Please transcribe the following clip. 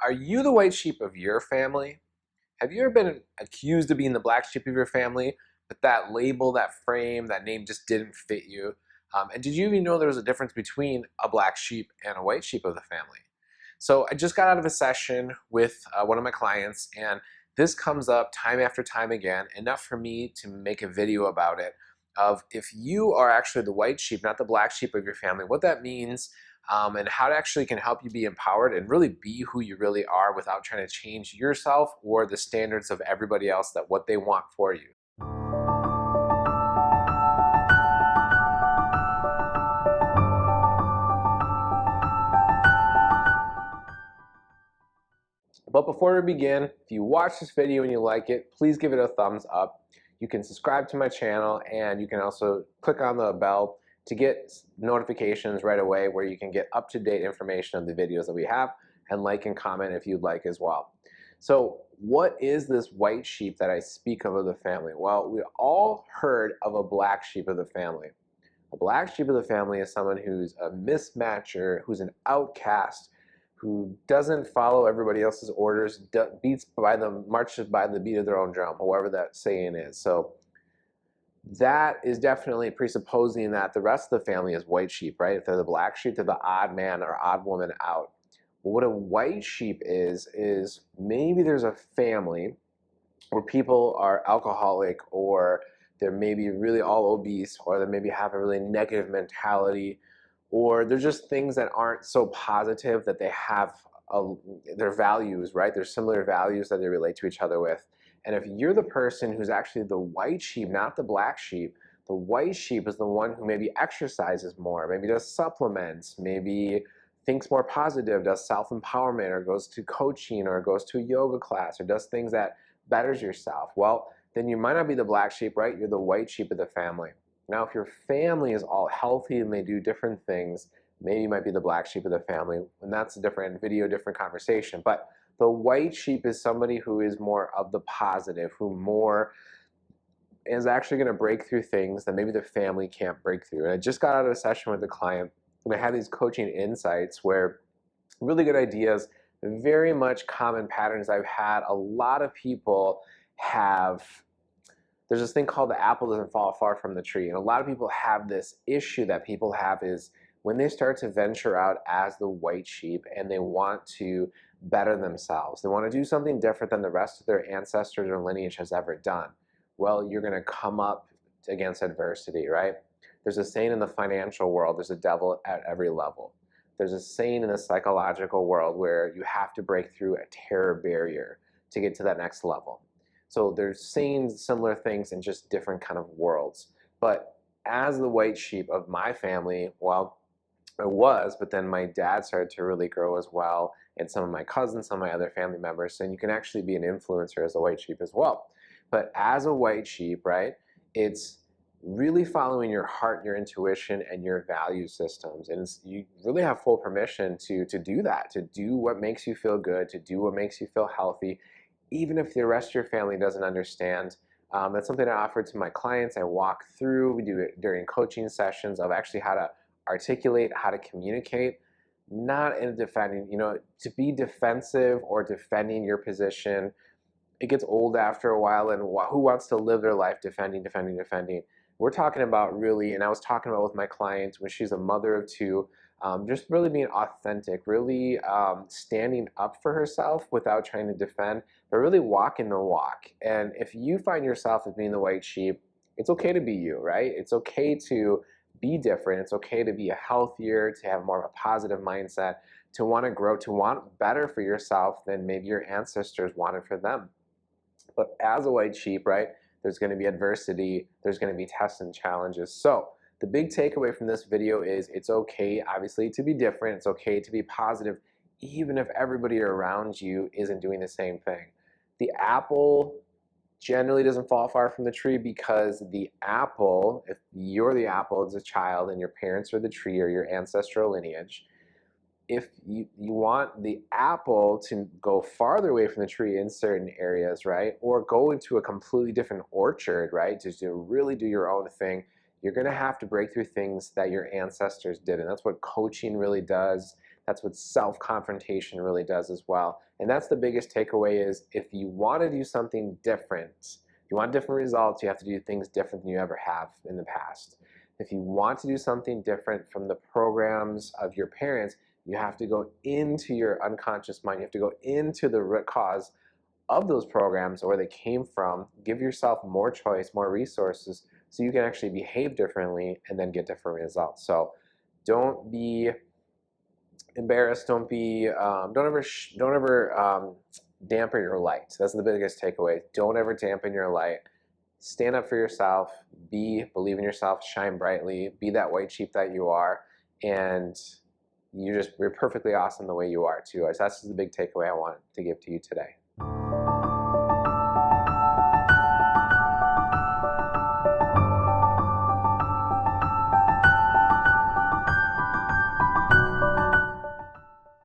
Are you the white sheep of your family? Have you ever been accused of being the black sheep of your family, but that label, that frame, that name just didn't fit you? And did you even know there was a difference between a black sheep and a white sheep of the family? So I just got out of a session with one of my clients, and this comes up time after time again, enough for me to make a video about it, of if you are actually the white sheep, not the black sheep of your family, what that means, and how it actually can help you be empowered and really be who you really are without trying to change yourself or the standards of everybody else, that what they want for you. But before we begin, if you watch this video and you like it, please give it a thumbs up. You can subscribe to my channel, and you can also click on the bell to get notifications right away, where you can get up-to-date information of the videos that we have, and like and comment if you'd like as well. So what is this white sheep that I speak of the family? Well, we all heard of a black sheep of the family. A black sheep of the family is someone who's a mismatcher, who's an outcast, who doesn't follow everybody else's orders, marches by the beat of their own drum, however that saying is. So that is definitely presupposing that the rest of the family is white sheep, right? If they're the black sheep, they're the odd man or odd woman out. Well, what a white sheep is maybe there's a family where people are alcoholic, or they're maybe really all obese, or they maybe have a really negative mentality, or there's just things that aren't so positive that they have their values, right? There's similar values that they relate to each other with. And if you're the person who's actually the white sheep, not the black sheep, the white sheep is the one who maybe exercises more, maybe does supplements, maybe thinks more positive, does self-empowerment, or goes to coaching, or goes to a yoga class, or does things that betters yourself. Well, then you might not be the black sheep, right? You're the white sheep of the family. Now, if your family is all healthy and they do different things, maybe you might be the black sheep of the family, and that's a different video, different conversation. But the white sheep is somebody who is more of the positive, who more is actually going to break through things that maybe the family can't break through. And I just got out of a session with a client, and I had these coaching insights where really good ideas, very much common patterns I've had. A lot of people have, there's this thing called the apple doesn't fall far from the tree. And a lot of people have this issue that people have is when they start to venture out as the white sheep and they want to better themselves, they want to do something different than the rest of their ancestors or lineage has ever done. Well, you're going to come up against adversity, right? There's a saying in the financial world, there's a devil at every level. There's a saying in the psychological world where you have to break through a terror barrier to get to that next level. So there's saying similar things in just different kind of worlds. But as the white sheep of my family, well, I was, but then my dad started to really grow as well, and some of my cousins, some of my other family members, and you can actually be an influencer as a white sheep as well. But as a white sheep, right, it's really following your heart, your intuition, and your value systems. And you really have full permission to do that, to do what makes you feel good, to do what makes you feel healthy, even if the rest of your family doesn't understand. That's something I offer to my clients. I walk through, we do it during coaching sessions of actually how to articulate, how to communicate, not in defending, to be defensive or defending your position. It gets old after a while, and who wants to live their life defending? We're talking about really, and I was talking about with my client when she's a mother of two, just really being authentic, really standing up for herself without trying to defend, but really walking the walk. And if you find yourself as being the white sheep, it's okay to be you, right? It's okay to be different. It's okay to be healthier, to have more of a positive mindset, to want to grow, to want better for yourself than maybe your ancestors wanted for them. But as a white sheep, right, there's going to be adversity, there's going to be tests and challenges. So the big takeaway from this video is it's okay, obviously, to be different. It's okay to be positive, even if everybody around you isn't doing the same thing. The apple generally doesn't fall far from the tree, because the apple, if you're the apple as a child and your parents are the tree or your ancestral lineage, if you want the apple to go farther away from the tree in certain areas, right, or go into a completely different orchard, right, just to really do your own thing, you're going to have to break through things that your ancestors did. And that's what coaching really does. That's what self-confrontation really does as well. And that's the biggest takeaway is if you want to do something different, if you want different results, you have to do things different than you ever have in the past. If you want to do something different from the programs of your parents, you have to go into your unconscious mind. You have to go into the root cause of those programs or where they came from. Give yourself more choice, more resources, so you can actually behave differently and then get different results. So don't be embarrassed. Don't ever dampen your light. That's the biggest takeaway. Don't ever dampen your light. Stand up for yourself. Believe in yourself. Shine brightly. Be that white sheep that you are, and you're perfectly awesome the way you are too. So that's the big takeaway I want to give to you today.